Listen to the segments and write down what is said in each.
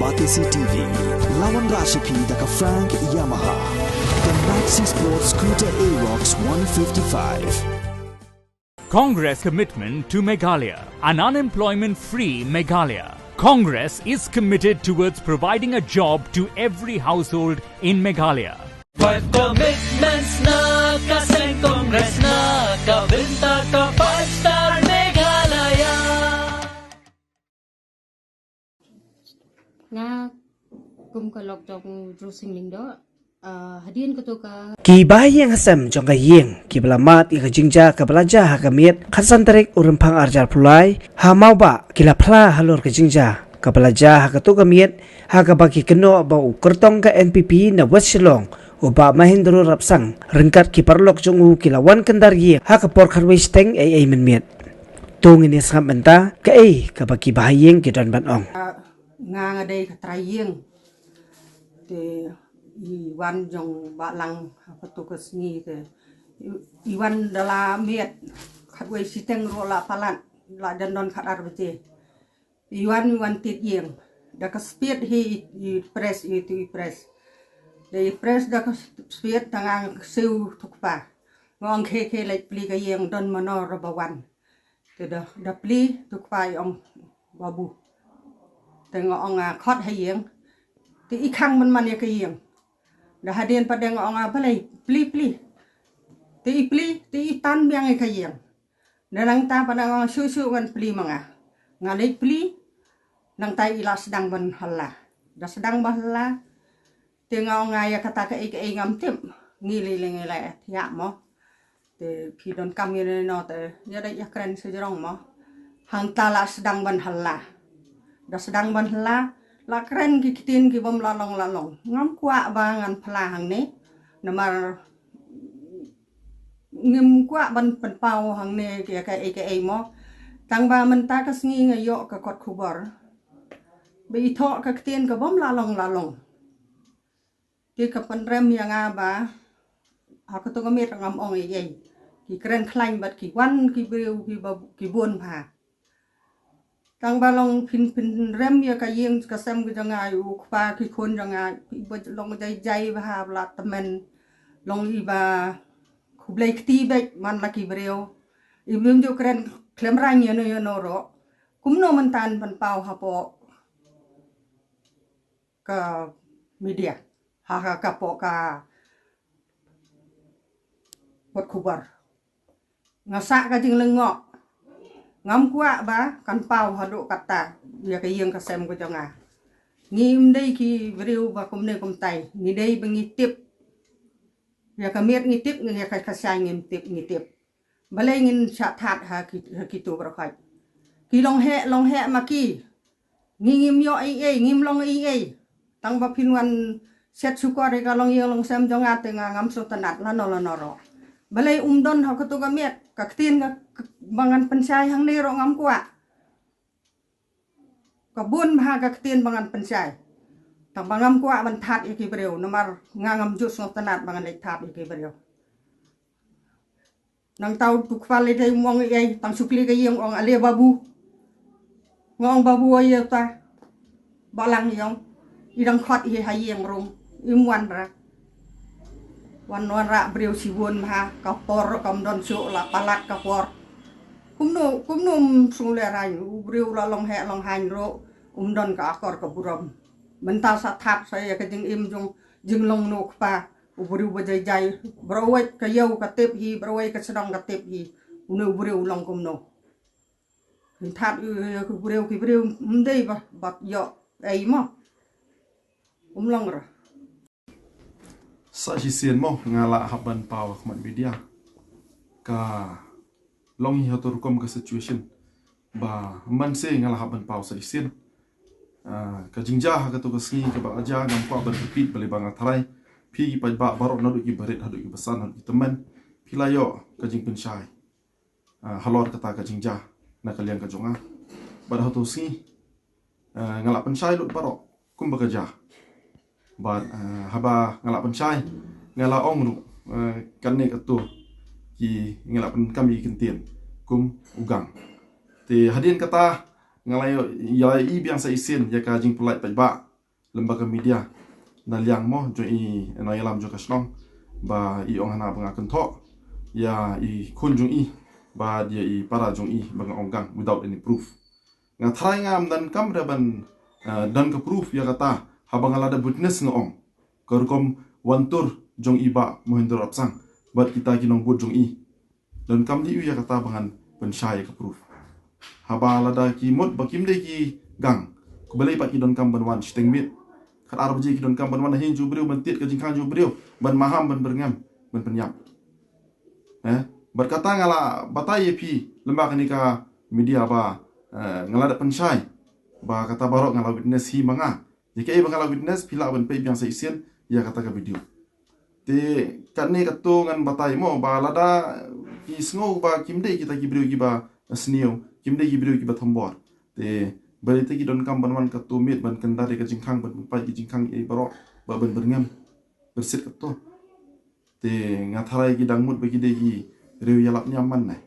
Batisi TV, lawan Rashipi daka Frank Yamaha, the Maxi Sports Scooter Aerox 155. Congress commitment to Meghalaya, an unemployment-free Meghalaya. Congress is committed towards providing a job to every household in Meghalaya. 5 commitments na kasing Congress na kabinta ka 5-star Meghalaya. Nga kumkalok jong drusing lingdo hadian ko to ka Ki bahayang hasam jong kayeng ki belamat i kajingja ka belaja ha kamit khasan tarik urempang arjar pulai ha mau ba kila phla halor kajingja ka belaja ha katu kamit ha ka baki keno ba u kertong ka NPP na West Shillong o ba Mahindra Rapsang rengkat ki parlok jong u kilawan kendar ye ha ka por kharwei steng ai menmiet tung ini sam benta ka ka baki bahayeng ki don ban ong nga day katrayeng te iwan jong balang patukas ni te iwan dala miet khatwei siteng ro la palat la danon khatar bete iwan tit yeng da ka speed hi press itu press de press da ka speed tangang siu tukpa ngong ke lai pli ka yeng don manor bawan te da pli tukpa ong babu tengok orang khot hayeng ti ikhang man ya kayeng dah hadian pada orang balai pli ti tan biang kayeng nang ta pada orang susu kan pli manga ngalai pli nang tai ila sedang ban hala dah sedang bahla tengok orang ya kata ke ngam tim ngili ya mo te pidon kami no te ya dai ya keren sejorong mo hang tala sedang ban hala dah sedang ban hala la keren kitin ki bom lalong ngam kwa bangan pelahang ni namar ngim kwa ban penpau hang ne ke mo tang ba menta ka sngi ngayo ka kot khubor be tho ka kitin ka bom lalong ki ka penrem yang aba aku to ngamit ngam ong ki keren klain bat ki wan ki breu ki bon pha tang balong pin rem ya kayeng kasem ke jangai u kpa ki khon jangai iba long jai ba la temen long iba khublai kti be man laki breo ibum jo kren klem rang yo no ro kumno mentan pan pau hapo ka media ha ka po ka bot khubar ngasa ka jing lengok ngam kwa ba kan pau hado kata ya kayeng kasem ko jonga ngim dei ki breu ba kumne kum tai ni dei bengitip ya kamiet ngitip ngi ka kasai ngitip balai ngin cha that ha ki tu berkhai ki long he maki ngim yo ngim long tang ba pinwan set sukor ka long yeng long sem jonga te ngam so tanat la no ro balai umdon ha ko tu kamiet kaktin ka bangan pensai hang ni ro ngam kwa kabun ha kaktin bangan pensai tang bangam kwa ban that iki breu nomar ngam jus no tanat bangan lek that iki breu nang tau tu kwale dai mong tang sukli ka yeng ong ale babu ngong babu ay ta balang yong idang khot hi hayeng rum imwan ra wan ra breu siwon ha ka por kam don su la palat ka por kumnum sung le rai breu la long hain ro don ka akor ka buram mental sa thap saya ka jing im jing long no pa breu ba jai browet ka yau ka tep hi browet ka sedang ka tep hi breu long kumno thap ku breu mdei ba bat yo ai mo long ra sa jisien mo ngala haban paw khmat media ka long hi hatur kom ka situation ba man se ngala haban paw sa jisien ka jingja ka to ka sni ka ba aja ngam pa ban repeat bale bang atharai phi pa ba barok na du ki baret hadu ki basan hadu teman pilayo ka jing penshai halor kata ka jingja na kalian ka jonga ba hatu sni ngala penshai lut barok kum ba kerja ba haba ngala pensai ngala ong nu kan ne katu ki ngala pen kami kentien kum ugang te hadin kata ngalayo ya i biang sa isin ya ka jing pulai pa ba lembaga media na liang mo jo i na yalam jo kasnong ba i ong hana banga kentho ya i kun jung i ba dia i para jung i banga onggang without any proof nga thrai ngam dan kam ban dan ka proof ya kata habang alada witness ngong kerkom wantur jong i ba mohinder apsang bat kita kinong bud jung i dan kam di ya kata bangan pensyai ka proof haba alada ki mot bakim de ki gang kubelai pak ki don kam ban wan steng mit kat arab ji ki don kam ban wan hin ju briu ban tit ka jingkang ju briu ban maham ban berngam ban penyap berkata ngala batai pi lembak ni ka media ba ngala da pensyai ba kata barok ngala witness hi manga jika i ngala witness pila ban pe yang saisen ya kata ka video te kat ni kato ngan batai mo ba lada ki sngo ba kimde kita ki briu ki ba snio kimde ki briu ki ba thombor te berita ki don kam ban wan kato mit ban kendari ka jingkang ban pai ki jingkang i barok ba ban berngam bersit kato te ngatharai ki dangmut bagi de ki riu yalap nyaman nai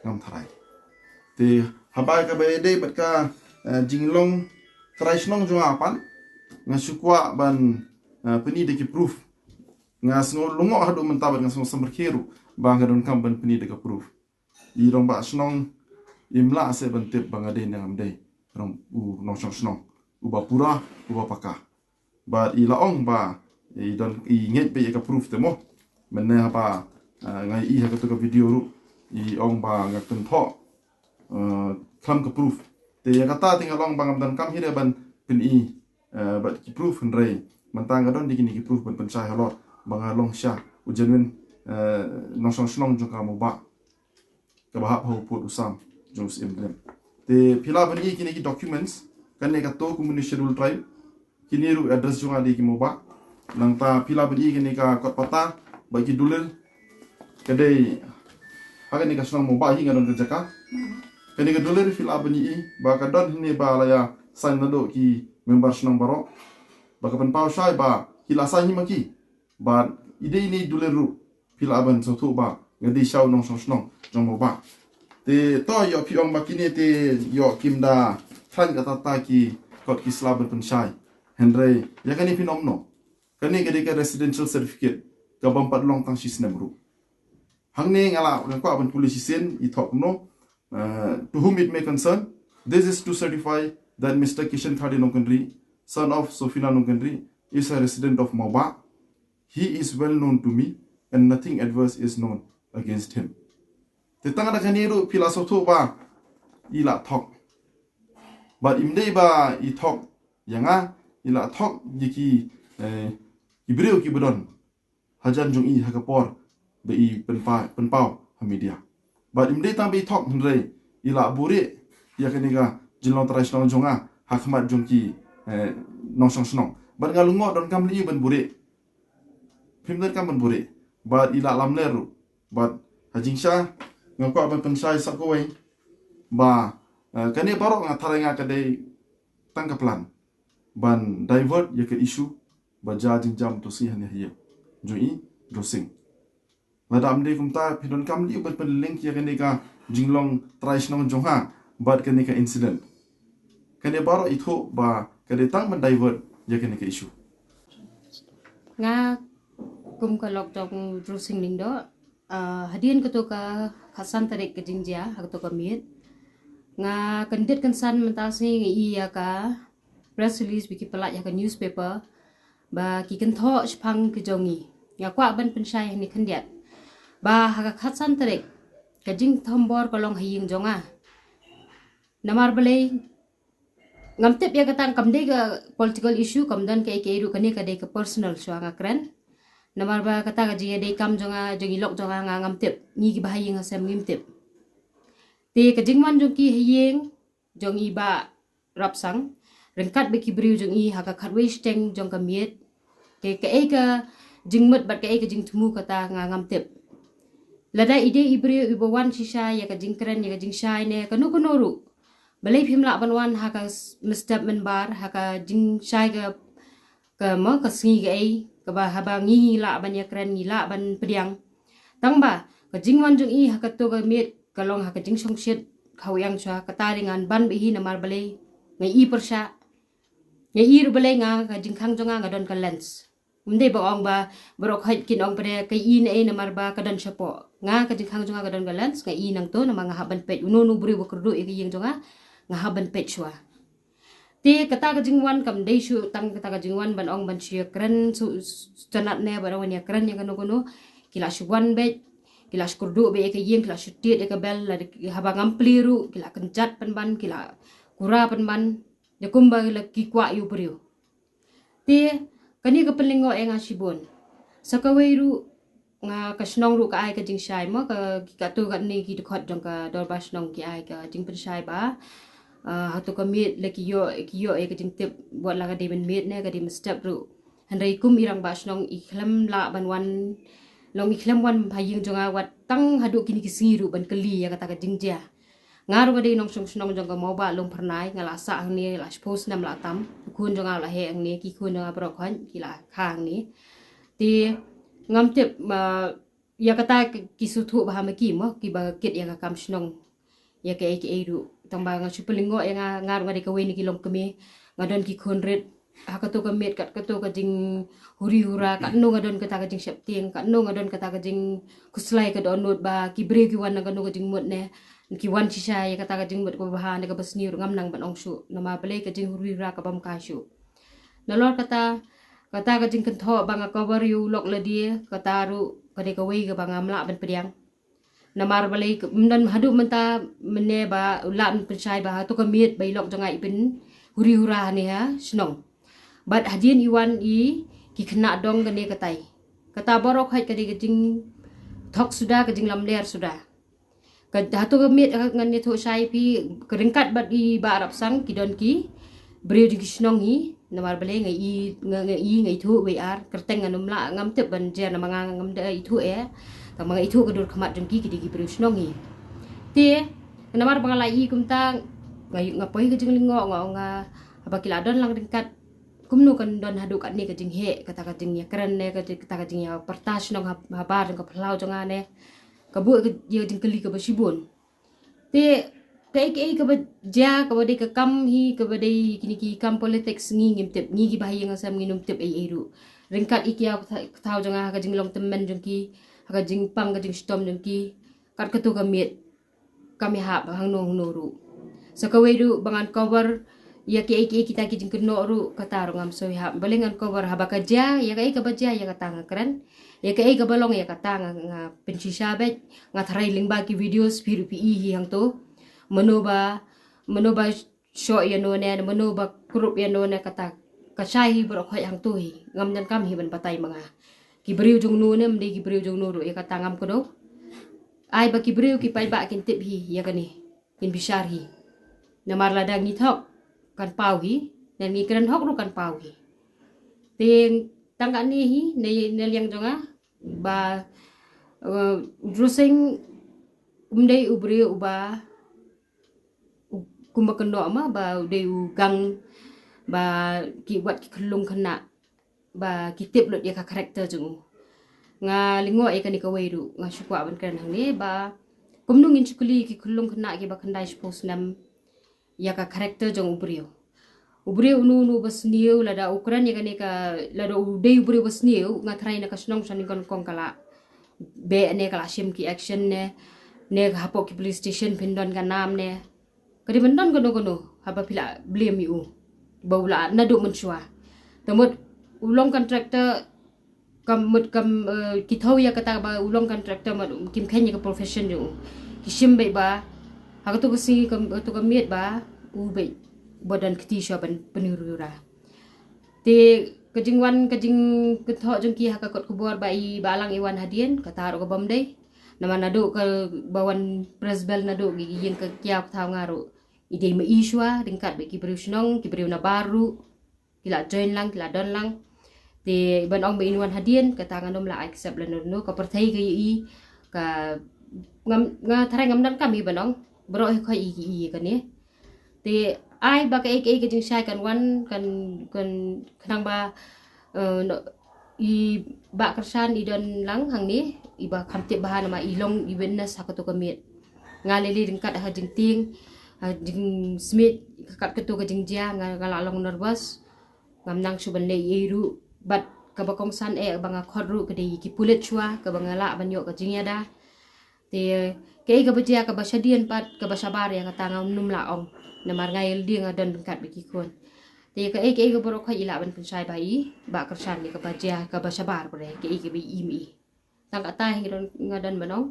ngam tharai te habai ka be de bat ka jinglong trai snong jong apan ngasukwa ban peni de ki proof ngasngo lungo hadu mentabat ngasngo samberkiru ba ngadon kam ban peni de ka proof i rong ba snong imla se ban tip bangade ngam de rong u nong snong u ba pura u ba paka ba i laong ba i don i nget be ka proof te mo menna ba ngai i ha ka video ru i ong ba ngak ten tho klam ka proof te ya kata tinggal long bangam dan kam hire ban pin i ba ki proof en rei mentang gadon dikini ki proof ban pensai halot banga long sha u genuine nong snong jong ka mo ba ka ba ho put usam jos emblem te pila ban i kini ki documents kan ne ka to community schedule tribe kini ru address jong adi ki mo ba nang ta pila ban i kini ka kot pata bagi dulil kadai hagan ni ka snong mo ba hi ngadon ka jaka kani ka dulil fil abni i ba ka don ni ba la ya sign nado ki member snong baro ba ka ban pau shai ba hila sa hi maki ba ide ni dulil ru fil aban so tu ba ngadi shau nong snong jong mo ba te to yo pi ong makini te yo kimda than ka tata ki kot ki slaban penshai henry ya kani finomno kani ka residential certificate ka bampat long tang sis namru hangne ngala ko aban police sen I thok no to whom it may concern this is to certify that Mr. Kishan Khadi Nongkandri son of Sofina Nongkandri is a resident of Moba. He is well known to me and nothing adverse is known against him. Tetang ada kaniru filosofi ba ila thok but imdei ba I thok yanga ila thok yiki ibreu ki budon hajan jung I hakapor be I penpau media but imdei tang be thok hnrei ila buri ya kaniga jinlong trai snong jonga hakmat jung ki nong snong but ngalungo don kam li ban buri pimdan kam ban buri but ila lamleru but hajingsha ngako aban pensai sakoi ba kani barok ngathara nga kadai tangkaplan ban divert ya ke isu ba jajing jam to si hanya hiya joi dressing ladam de kumta pidon kam li ban link ya kani ka jinglong trais nong jongha bat kani ka incident kani barok itu ba kadai tang ban divert ya kani ka isu nga kum ka lok jong dressing ning do hadian ketuka khasan tarik ke jingja ketuka mit nga kendit kansan mentasi iya ka press release biki pelak ya ka newspaper ba ki kan tho chpang ke jongi nga kwa ban pensai ni khandiat ba ha khasan tarik ke jing thombor kolong haying jonga namar bale ngamtep ya katang kamde ka political issue kamdan ke ru kane ka de ka personal suanga kran namar ba kata ka jinga de kam jonga jongi lok jonga nga ngamtep ni ki bahaying asam ngimtep te ka jingman jongki hayeng jongi ba rapsang rengkat be ki briu jongi ha ka khatwe steng jong ka miet ke ka jingmat bat ka jing thumu kata nga ngamtep lada ide ibriu ibawan shisha ya ka jingkran ya ka jingshai ne kanu konoru balai phimla banwan ha ka mustap menbar ha ka jingshai ka ma ka singi ga ka ba haba ngi la ban ya kran ngi la ban pediang tang ba ka jingwan jung I ha ka to ga met ka long ha ka jing song shet khawyang chwa ka taringan ban be hi namar balai ngai I persha ir balai nga ka jingkhang jonga nga don ka lens unde ba ong ba borok hait kin ong pare ka i ne namar ba ka don chapo nga ka jingkhang jonga ka don ka lens nga i nang to na mga haban pet unu buri bokurdu e yeng jonga nga haban pet chwa ti kata ka jingwan kam dei shu tang kata ka jingwan ban ong ban chia kren su chanat ne ba wan ya kren yang kono kila shuwan bet kila skurdu be ka yeng kila shutit e ka bel la habang ampliru kila kencat ban kila kura ban ya kumba la kikwa yu brio ti kani ka pelingo e nga shibon sa kawairu nga kasnong ru ka ai ka jing shai mo ka tu ka ni ki khot jong ka dor ba snong ki ai ka jing pen shai ba ha to ka mit le ki yo e ka jing tip buat la ka de ben mit ne ka di step ru handai kum irang ba snong i khlam la ban wan long i khlam wan phaying jonga wat tang hadu kini ki siru ban kali ya kata ka jing ja ngaru ka di nong sung snong jong ka mo ba lom pernai ngala sa ang ni la suppose nam la tam kun jong la he ang ni ki kun jong bro khan ki la khang ni ti ngam tip ya kata ki su thu ba ma ki mo ki ba kit ya ka kam snong ya ke ru tang ba nga chupelingo ya ngaru nga de ka we ni ki lom kemi ngadon ki kun red ha ka to ka met ka to ka jing huri hura ka no ngadon ka ta ka jing sep tieng ka no ngadon ka ta ka jing kuslai ka don not ba ki bre ki wan nga no ka jing mot ne ki wan chi sha ya kata ka jing mot ko ba ne ka basni ru ngam nang ban ong shu na ma ble ka jing huri hura ka bam ka shu na lor kata ka jing kan tho ba nga cover yu lok la dia kata ru ka de ka we ka ba ngam la ban pediang na mar balai dan hadu menta mene ba ulan percaya ba to ka miet bai lok jangai pin huri hura ne ha snong bat hadien iwan i ki khna dong gane katai kata borok hai kadi jing thok sudah ka jing lam ler sudah ka hatu ka miet ngan ne tho sai pi keringkat bat i ba arab sang ki don ki bre di snong hi na mar balai ngai thu we ar kerteng nganum la ngam tep ban je na manga ngam da i thu e ka mga itu ka dur khamat jong ki ki bre snong hi ti na mar bangalai i kumta ngai ngapoi ka jing lingo nga apa kila don lang ringkat kumnu kan don hadu kat ni ka jing he kata ka jing ya keren ne ka kata ka jing ya pertas nong habar ka plau jonga ne ka bu ka ye jing keli ka basibun te kai ka ba ja ka ba de ka kam hi ka ba de kini ki kam politics ngi ngim tep ngi ki bahaya ngasam ngi num tep ai ru ringkat ikia thau jonga ka jing long temen jong ki ka jing pang ka jing stom jong ki kat ka tu ka miet kami hap hang no ru so ka we ru bangan cover ya ki kita ki jing keno ru kata ngam so ha balengan cover ha bakaja ya ka baja ya kata ngakran ya ka balong ya kata nga pensisa bet nga tharai lingba ki videos piru pi hi hang to menoba show ya no ne menoba group ya no ne kata kasai bro khoi hang to hi ngam jan kam hi ban patai manga ki briu jong no ne mde ki briu jong no ru ya kata ngam ko do ai ba ki briu ki pai ba kin tip hi ya kani kin bishar hi namar ladang ni thok kan pau hi dan ngi keren hok ru kan pau hi teng tangga ni hi ne liang jonga ba dressing umdei ubri uba kumba kendo ma ba de gang ba ki buat ki khulung khana ba ki tip lot ya ka karakter jung nga lingo e kan ka weiru nga shukwa ban kan hang ni ba kumnung in chukuli ki khulung khana ki ba khandai suppose nam ya ka karakter jong ubrio unu basniu lada ukuran ya kan ka lada udei ubrio basniu nga trai na kasnong saning kon kong kala be ne kala shim ki action ne hapok ki police station pindon ka nam ne kadi bendon gono haba pila blame you baula na do menchua tamut ulong contractor kam ki thau ya kata ba ulong contractor ma kim khanya ka profession jo kishim be ba ha to si kam to ka miet ba u be bodan kti sha ban penurura te kajingwan kajing ketho jengki ha ka kot kubor ba i balang iwan hadien kata ro ka bam dei nama nado ka bawan presbel nado gi yen ka kya thau ngaro ide ma iswa ringkat be ki brusnong ki breuna baru kila join lang kila don lang te ban ong be inwan hadien kata nganom la accept lan no ka perthai ka i ka ngam nga tharai ngam dan kami banong bro khoi i ka ni te ai ba ka ka jing sai kan wan kan khnang ba i ba kersan i don lang hang ni i ba khamte bahan ma i long i witness ha ka to ka miet ngalili ringkat ha jing ting jing smith kat ketu ka jing ja ngala long nervous ngamnang suban le yeru bat ka bakong san banga khorru ke de ki pulit chua ka banga la banyo ka jingya da te ke ka bajia ka basadian pat ka basabar ya ka tangam num la ong namar ngai dia ngadan kat biki kon te ka ke borok khai ila ban punsai bai ba kersan ni ka bajia ka basabar bre ke bi imi tang ka tai ngadan banong